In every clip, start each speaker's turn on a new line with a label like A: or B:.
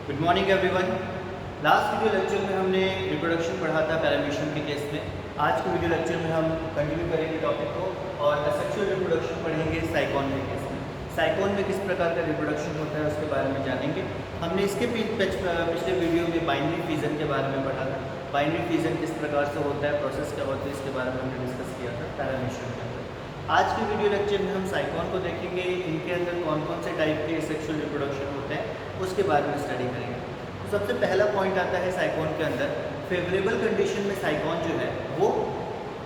A: Good morning everyone. Last video lecture में हमने reproduction पढ़ा था पैरामीशियम के केस में। आज के वीडियो लेक्चर में हम कंटिन्यू करेंगे टॉपिक को और असेक्सुअल रिप्रोडक्शन पढ़ेंगे साइकोन के केस में। साइकोन में किस प्रकार का रिप्रोडक्शन होता है उसके बारे में जानेंगे। हमने इसके पिछले वीडियो में बाइनरी फिजन के बारे में पढ़ा था। बाइनरी फिजन किस प्रकार से होता है, प्रोसेस क्या होता है, इसके बारे में हमने डिस्कस किया था पैरामीशियम के अंदर। आज के वीडियो लेक्चर में हम साइकोन को देखेंगे, इनके अंदर कौन कौन से टाइप के सेक्सुअल रिप्रोडक्शन होते हैं उसके बारे में स्टडी करेंगे। तो सबसे पहला पॉइंट आता है साइकोन के अंदर, फेवरेबल कंडीशन में साइकोन जो है वो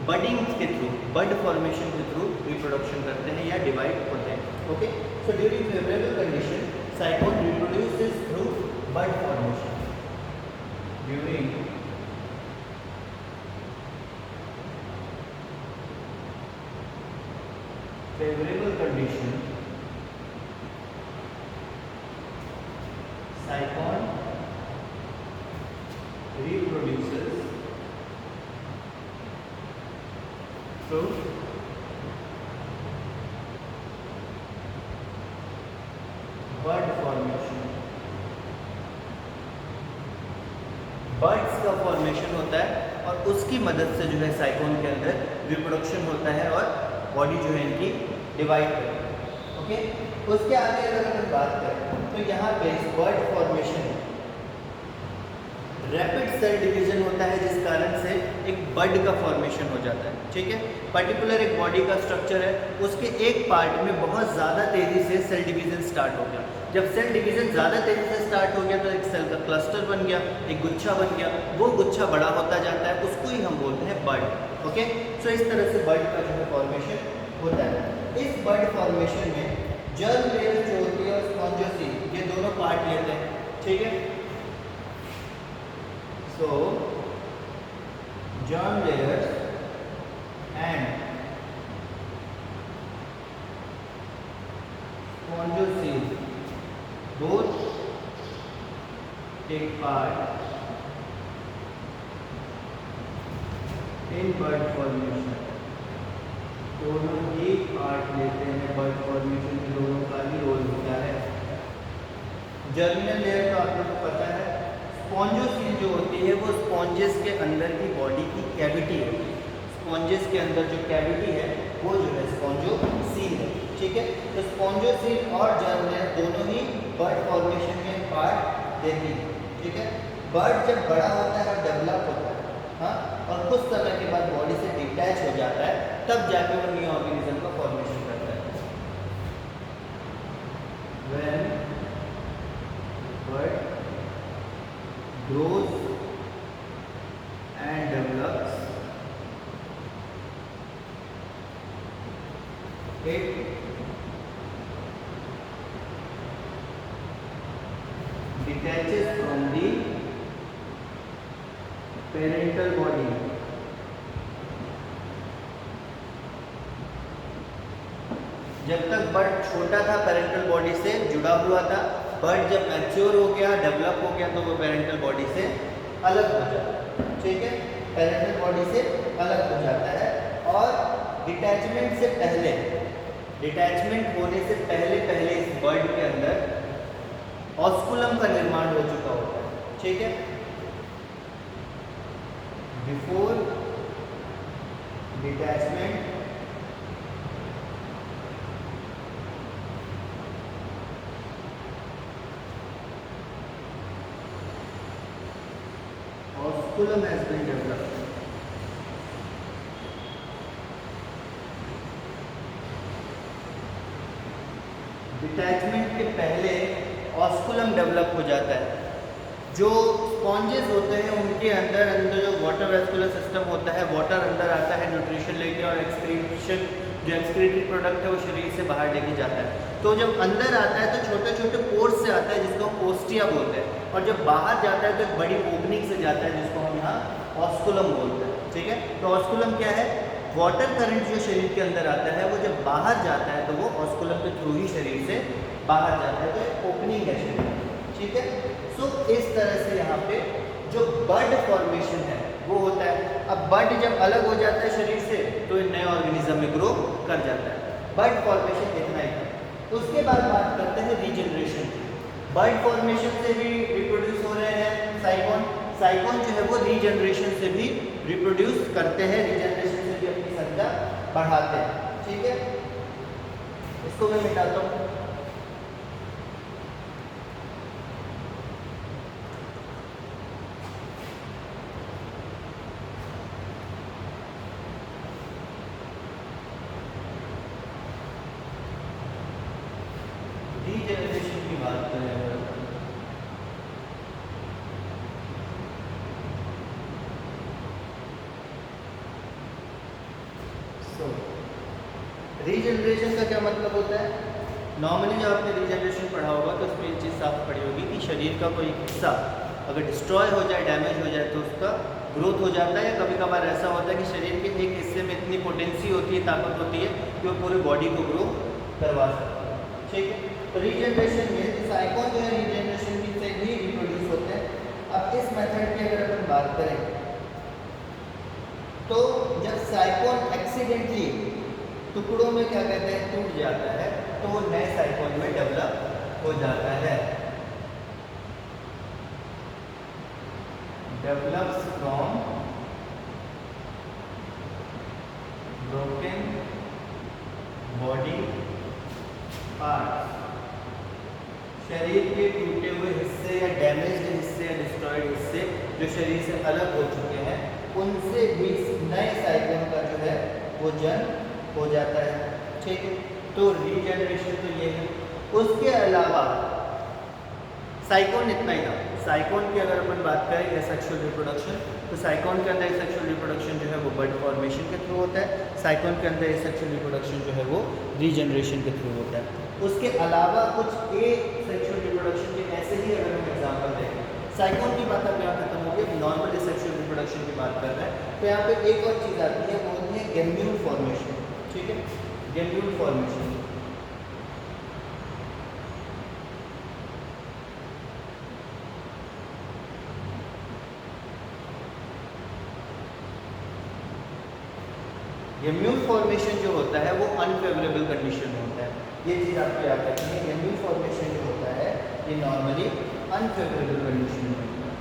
A: बडिंग के थ्रू, बड फॉर्मेशन के थ्रू रिप्रोडक्शन करते हैं या डिवाइड होते हैं। Okay, so during favourable condition Sycon reproduces through bud formation. During favorable condition साइकोन reproduces through bud formation। Buds का फॉर्मेशन होता है और उसकी मदद से जो है साइकोन के अंदर रिप्रोडक्शन होता है और बॉडी जो है इनकी डिवाइड करती है। ओके, उसके आगे अगर हम बात करें तो यहाँ पे bud formation rapid cell division होता है, जिस कारण से एक बड का फॉर्मेशन हो जाता है। ठीक है, पर्टिकुलर एक बॉडी का स्ट्रक्चर है, उसके एक पार्ट में बहुत ज़्यादा तेज़ी से सेल डिवीजन स्टार्ट हो गया। जब सेल डिवीजन ज़्यादा तेज़ी से स्टार्ट हो गया तो एक सेल का क्लस्टर बन गया, एक गुच्छा बन गया, वो गुच्छा बड़ा होता जाता है, उसको ही हम बोलते हैं बड। ओके, सो इस तरह से बड का जो है फॉर्मेशन होता है। इस बड फॉर्मेशन में जर्म लेयर जो होती है और स्पॉन्जोसील, ये दोनों पार्ट लेते हैं। ठीक है, so germ layers and spongiocyl both take part in bud formation। दोनों एक पार्ट लेते हैं बड फॉर्मेशन में, दोनों का ही रोल होता है। जर्मिनल लेयर तो आप लोगों को पता है। स्पॉन्जोसील जो होती है वो स्पॉन्जेस के अंदर की बॉडी की कैविटी है। स्पॉन्जेस के अंदर जो कैविटी है वो जो है स्पॉन्जोसील है। ठीक है, तो स्पॉन्जोसील और जर्म लेयर दोनों ही बर्ड फॉर्मेशन में पार्ट देती है। ठीक है, बर्ड जब बड़ा होता है और डेवलप होता है, हाँ, और कुछ समय के बाद बॉडी से डिटैच हो जाता है, तब जाके वो न्यू ऑर्गेनिज्म का फॉर्मेशन करता है। When bird grows and develops, it detaches from the parental body। जब तक बर्ड छोटा था पेरेंटल बॉडी से जुड़ा हुआ था, बर्ड जब मैच्योर हो गया, डेवलप हो गया, तो वो पेरेंटल बॉडी से अलग हो जाता है। ठीक है, पेरेंटल बॉडी से अलग हो जाता है और डिटैचमेंट से पहले, डिटैचमेंट होने से पहले पहले इस बर्ड के अंदर ऑस्कुलम का निर्माण हो चुका होता है। ठीक है, before detachment osculum has been developed। Detachment के पहले ऑस्कुलम डेवलप हो जाता है। जो स्पॉन्जेस होते हैं उनके अंदर जो वाटर वेस्कुलर सिस्टम होता है, वाटर अंदर आता है न्यूट्रिशन लेके और एक्सक्रीशन, जो एक्सक्रीटरी प्रोडक्ट है वो शरीर से बाहर लेके जाता है। तो जब अंदर आता है तो छोटे छोटे पोर्स से आता है, जिसको पोस्टिया बोलते हैं, और जब बाहर जाता है तो एक बड़ी ओपनिंग से जाता है, जिसको हम यहाँ ऑस्कुलम बोलते हैं। ठीक है, तो ऑस्कुलम क्या है? वाटर करंट जो शरीर के अंदर आता है वो जब बाहर जाता है तो वो ऑस्कुलम के थ्रू ही शरीर से बाहर जाता है, तो एक ओपनिंग है शरीर। ठीक है, सो इस तरह से यहाँ पे जो बर्ड फॉर्मेशन है वो होता है। अब बर्ड जब अलग हो जाता है शरीर से तो नए ऑर्गेनिज्म में ग्रो कर जाता है। बर्ड फॉर्मेशन इतना ही है। उसके बाद बात करते हैं रीजनरेशन की। बर्ड फॉर्मेशन से भी साइकोन, साइकोन जो है वो रीजनरेशन से भी रिप्रोड्यूस करते हैं, रीजनरेशन से भी अपनी संख्या बढ़ाते हैं। ठीक है, इसको मैं मिटाता हूँ। रीजनरेशन की बात करें रीजनरेशन का क्या मतलब होता है? नॉर्मली जब आपने रीजनरेशन पढ़ा होगा तो उसमें एक चीज़ साफ पड़ी होगी कि शरीर का कोई हिस्सा अगर डिस्ट्रॉय हो जाए, डैमेज हो जाए तो उसका ग्रोथ हो जाता है, या कभी कभार ऐसा होता है कि शरीर के एक हिस्से में इतनी पोटेंसी होती है, ताकत होती है कि वो पूरी बॉडी को ग्रो करवा सकता है। ठीक है, तो रीजनरेशन में साइकोन जो है रीजनरेशन से भी रिप्रोड्यूस होते हैं। अब इस मेथड की अगर अपन बात करें तो जब साइकोन एक्सीडेंटली टुकड़ों में क्या कहते हैं टूट जाता है तो वो नए साइकोन में डेवलप हो जाता है। Develops from broken body part, शरीर के टूटे हुए हिस्से या डैमेज्ड हिस्से या डिस्ट्रॉयड हिस्से जो शरीर से अलग हो चुके हैं, उनसे भी नए साइकोन का जो है वो जन्म हो जाता है। ठीक है, तो रीजनरेशन तो ये है। उसके अलावा साइकोन इतना ही था। साइकोन की अगर अपन बात करें एसेक्सुअल रिप्रोडक्शन, तो साइकोन के अंदर एसेक्सुअल रिप्रोडक्शन जो है वो बर्ड फॉर्मेशन के थ्रू होता है। साइकोन के अंदर एसेक्सुअल रिप्रोडक्शन जो है वो रीजनरेशन के थ्रू होता है। उसके अलावा कुछ सेक्सुअल रिप्रोडक्शन के ऐसे ही अगर हम एग्जाम्पल देखें, साइकोन की बात अब यहाँ खत्म हो गई, नॉर्मल सेक्सुअल रिप्रोडक्शन की बात कर रहे हैं, तो यहाँ पे एक और चीज़ आती है, वो होती है गैम्यूल फॉर्मेशन। ठीक है, गैम्यूल फॉर्मेशन। गैम्यूल फॉर्मेशन जो होता है वो अनफेवरेबल कंडीशन में होता है। ये चीज़ आपको याद रखनी है, गैम्यूल फॉर्मेशन जो होता है ये नॉर्मली अनफेवरेबल कंडीशन में होता है।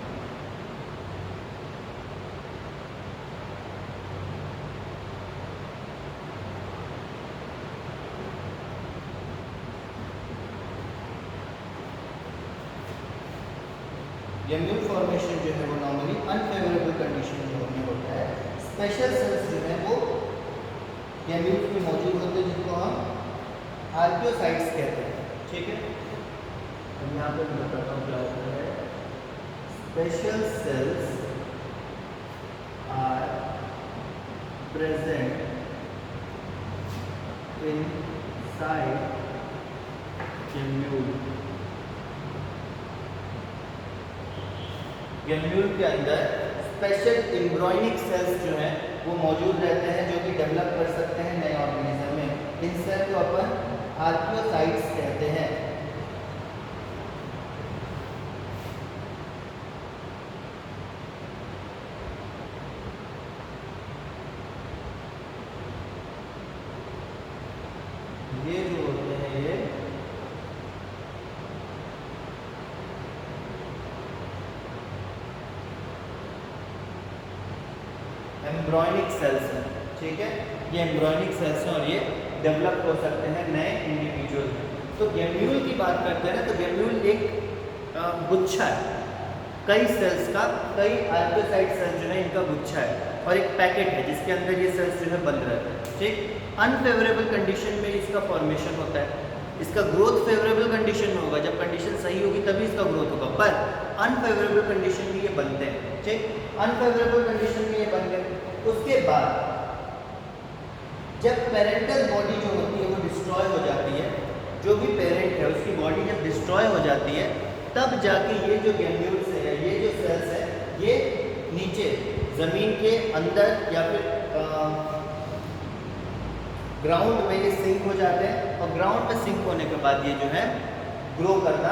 A: गैम्यूल फॉर्मेशन जो है वो नॉर्मली अनफेवरेबल कंडीशन में होता है। स्पेशल सेल्स जो है वो गैम्यूल में मौजूद होते हैं, जिनको हम आर्कियोसाइट्स कहते हैं। ठीक है, अब यहाँ पर मैं बताता हूँ क्या होता है। Special cells are present inside gemmule. Gemmule के अंदर स्पेशल एम्ब्रॉयनिक सेल्स जो हैं वो मौजूद रहते हैं, जो कि डेवलप कर सकते हैं नए ऑर्गेनिज्म में। इन सेल को अपन आर्कियोसाइट्स कहते हैं। ये जो होते हैं ये एम्ब्रॉयनिक सेल्स हैं। ठीक है, ये एम्ब्रॉयनिक सेल्स हैं और ये डेवलप हो सकते हैं नए इंडिविजुअल में। तो गैम्यूल की बात करते हैं ना, तो गैम्यूल एक गुच्छा है कई सेल्स का, कई आर्कियोसाइट सेल्स जो है इनका गुच्छा है और एक पैकेट है जिसके अंदर ये सेल्स जो है बंद रहते हैं। ठीक, अनफेवरेबल कंडीशन में इसका फॉर्मेशन होता है। इसका ग्रोथ फेवरेबल कंडीशन में होगा, जब कंडीशन सही होगी तभी इसका ग्रोथ होगा, पर अनफेवरेबल कंडीशन में ये बनते हैं। ठीक, अनफेवरेबल कंडीशन में ये बन गए। उसके बाद जब पेरेंटल बॉडी जो होती है वो डिस्ट्रॉय हो जाती है, जो भी पेरेंट है उसकी बॉडी जब डिस्ट्रॉय हो जाती है, तब जाके ये जो गैम्यूल्स है, ये जो सेल्स है, ये नीचे ज़मीन के अंदर या फिर ग्राउंड में ये सिंक हो जाते हैं और ग्राउंड में सिंक होने के बाद ये जो है ग्रो करना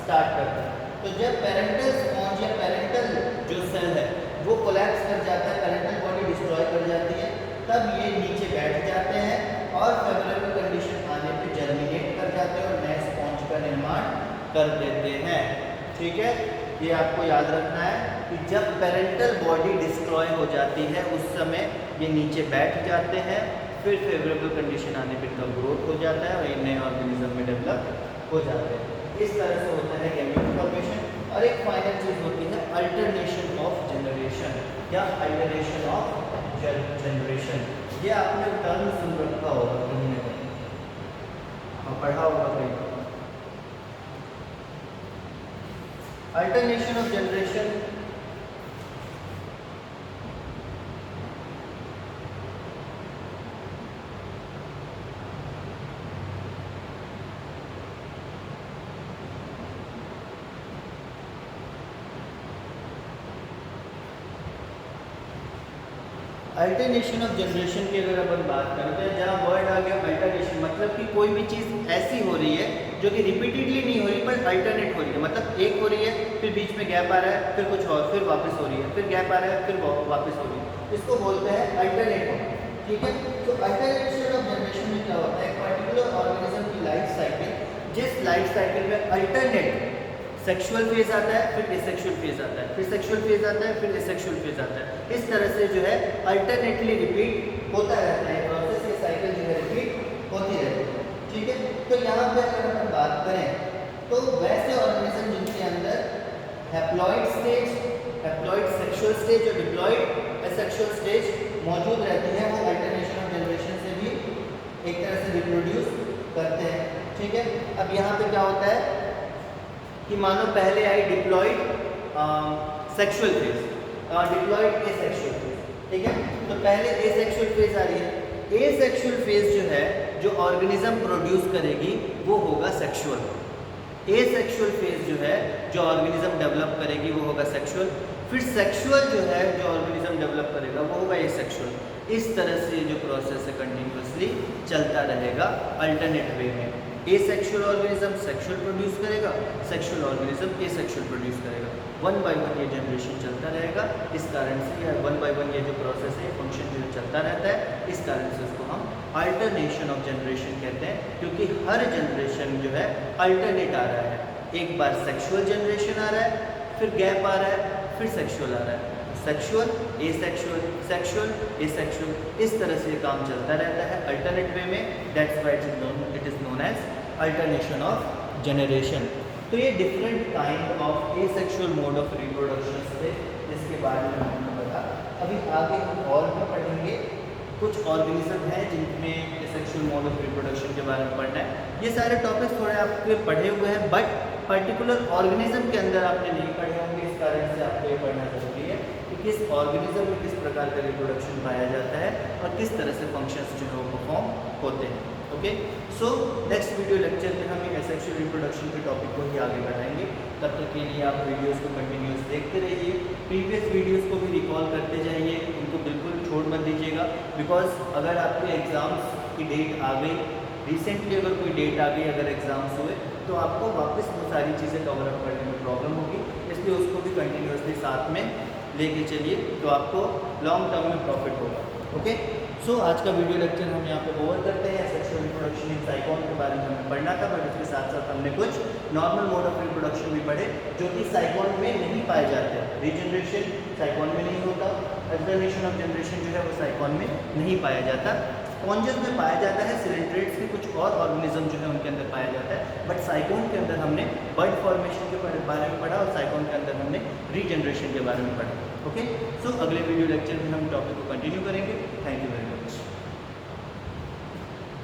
A: स्टार्ट करता है। तो जब पेरेंटल स्पॉन्ज या पेरेंटल जो सेल है वो कोलैप्स कर जाता है, पेरेंटल बॉडी डिस्ट्रॉय कर जाती है, तब ये नीचे बैठ जाते हैं और फेवरेबल कंडीशन आने पे जर्मिनेट कर जाते हैं और नए स्पॉन्ज का निर्माण कर देते हैं। ठीक है, ये आपको याद रखना है कि जब पेरेंटल बॉडी डिस्ट्रॉय हो जाती है उस समय ये नीचे बैठ जाते हैं, फिर फेवरेबल कंडीशन आने पर इनका ग्रोथ हो जाता है और ये नए ऑर्गेनिज्म में डेवलप हो जाते हैं। इस तरह से होता है गैमेट फॉर्मेशन। और एक फाइनल चीज़ होती है अल्टरनेशन ऑफ जनरेशन या अल्टरेशन ऑफ जनरेशन। ये आपने टर्म सुन रखा होगा कहीं ना कहीं और पढ़ा होगा कहीं। Alternation of generation alternation of generation की अगर अपन बात करते हैं, जहाँ वर्ड आ गया अल्टरनेशन, मतलब कि कोई भी चीज़ ऐसी हो रही है जो कि रिपीटेडली नहीं हो रही बट अल्टरनेट हो रही है। मतलब एक हो रही है, फिर बीच में गैप आ रहा है, फिर कुछ और, फिर वापस हो रही है, फिर गैप आ रहा है, फिर वापस हो रही है। इसको बोलते हैं अल्टरनेट। ठीक है, तो अल्टरनेशन ऑफ जनरेशन में क्या होता है, पर्टिकुलर ऑर्गेनिज्म की लाइफ साइकिल, जिस लाइफ साइकिल में अल्टरनेट सेक्सुअल फेज आता है, फिर एसेक्सुअल फेज आता है, फिर सेक्सुअल फेज आता है, फिर एसेक्सुअल फेज आता है। इस तरह से जो है अल्टरनेटली रिपीट होता रहता है प्रोसेस, ये साइकिल जो है रिपीट होती रहती है। ठीक है, तो यहाँ पे अगर हम बात करें तो वैसे ऑर्गेनिज्म जिनके अंदर haploid stage, haploid sexual stage और डिप्लॉइड एसेक्सुअल स्टेज मौजूद रहती है, वो अल्टरनेशन ऑफ जनरेशन से भी एक तरह से रिप्रोड्यूस करते हैं। ठीक है, अब यहाँ पे क्या होता है कि मानो पहले आई diploid sexual phase, diploid asexual phase. ठीक है, तो पहले एसेक्सुअल फेज आ रही है। एसेक्सुअल फेज जो है जो ऑर्गेनिज्म प्रोड्यूस करेगी वो होगा सेक्सुअल। एसेक्सुअल फेज जो है जो ऑर्गेनिज्म डेवलप करेगी वो होगा सेक्सुअल। फिर सेक्सुअल जो है जो ऑर्गेनिज्म डेवलप करेगा वो होगा एसेक्सुअल। इस तरह से जो प्रोसेस है कंटिन्यूअसली चलता रहेगा अल्टरनेट वे में। एसेक्सुअल ऑर्गेनिज्म सेक्सुअल प्रोड्यूस करेगा, सेक्सुअल ऑर्गेनिज्म एसेक्सुअल प्रोड्यूस करेगा। वन बाय वन ये जनरेशन चलता रहेगा। इस कारण से या वन बाय वन ये जो प्रोसेस है फंक्शन जो चलता रहता है, इस कारण से उसको हम अल्टरनेशन ऑफ जनरेशन कहते हैं, क्योंकि हर जनरेशन जो है अल्टरनेट आ रहा है। एक बार सेक्सुअल जनरेशन आ रहा है, फिर गैप आ रहा है, फिर सेक्सुअल आ रहा है, सेक्सुअल एसेक्सुअल, सेक्सुअल एसेक्सुअल, इस तरह से काम चलता रहता है अल्टरनेट वे में। That's why it is known as alternation of generation. तो ये different kind of asexual mode of reproduction थे जिसके बारे में हमने पढ़ा। अभी आगे हम और भी पढ़ेंगे। कुछ ऑर्गेनिज्म हैं जिनमें एसेक्सुअल मोड ऑफ रिप्रोडक्शन के बारे में पढ़ना है। ये सारे टॉपिक्स थोड़े आपके पढ़े हुए हैं बट पर्टिकुलर ऑर्गेनिज्म के अंदर आपने नहीं पढ़े होंगे, इस कारण से आपको ये पढ़ना जरूरी है कि किस ऑर्गेनिज्म में किस प्रकार का रिप्रोडक्शन पाया जाता है और किस तरह से फंक्शंस जो है वो परफॉर्म होते हैं। Okay, so next video lecture में हम एसेक्सुअल रिप्रोडक्शन के टॉपिक को ही आगे बढ़ाएंगे। तब तक के लिए आप वीडियोस को कंटिन्यूस देखते रहिए, प्रीवियस वीडियोस को भी रिकॉल करते जाइए, उनको बिल्कुल छोड़ मत दीजिएगा। बिकॉज अगर आपके एग्ज़ाम्स की डेट आ गई, रिसेंटली अगर कोई डेट आ गई, अगर एग्ज़ाम्स हुए तो आपको वापस वो सारी चीज़ें कवर अप करने में प्रॉब्लम होगी। इसलिए उसको भी कंटिन्यूसली साथ में लेके चलिए तो आपको लॉन्ग टर्म में प्रॉफिट होगा। ओके, सो आज का वीडियो लेक्चर हम यहाँ पे ओवर करते हैं। सेक्सुअल रिप्रोडक्शन इन साइकोन के बारे में हमें पढ़ना था, बट इसके साथ साथ हमने कुछ नॉर्मल मोड ऑफ रिप्रोडक्शन भी पढ़े जो कि साइकोन में नहीं पाए जाते। रीजनरेशन साइकोन में नहीं होता, अल्टरनेशन ऑफ जनरेशन जो है वो साइकोन में नहीं पाया जाता। स्पॉन्जेस में पाया जाता है, सिलेंट्रेट्स के कुछ और ऑर्गेनिज्म जो है उनके अंदर पाया जाता है, बट साइकोन के अंदर हमने बर्ड फॉर्मेशन के बारे में पढ़ा और साइकोन के अंदर हमने रीजनरेशन के बारे में पढ़ा। ओके, सो अगले वीडियो लेक्चर में हम टॉपिक को कंटिन्यू करेंगे। Thank you.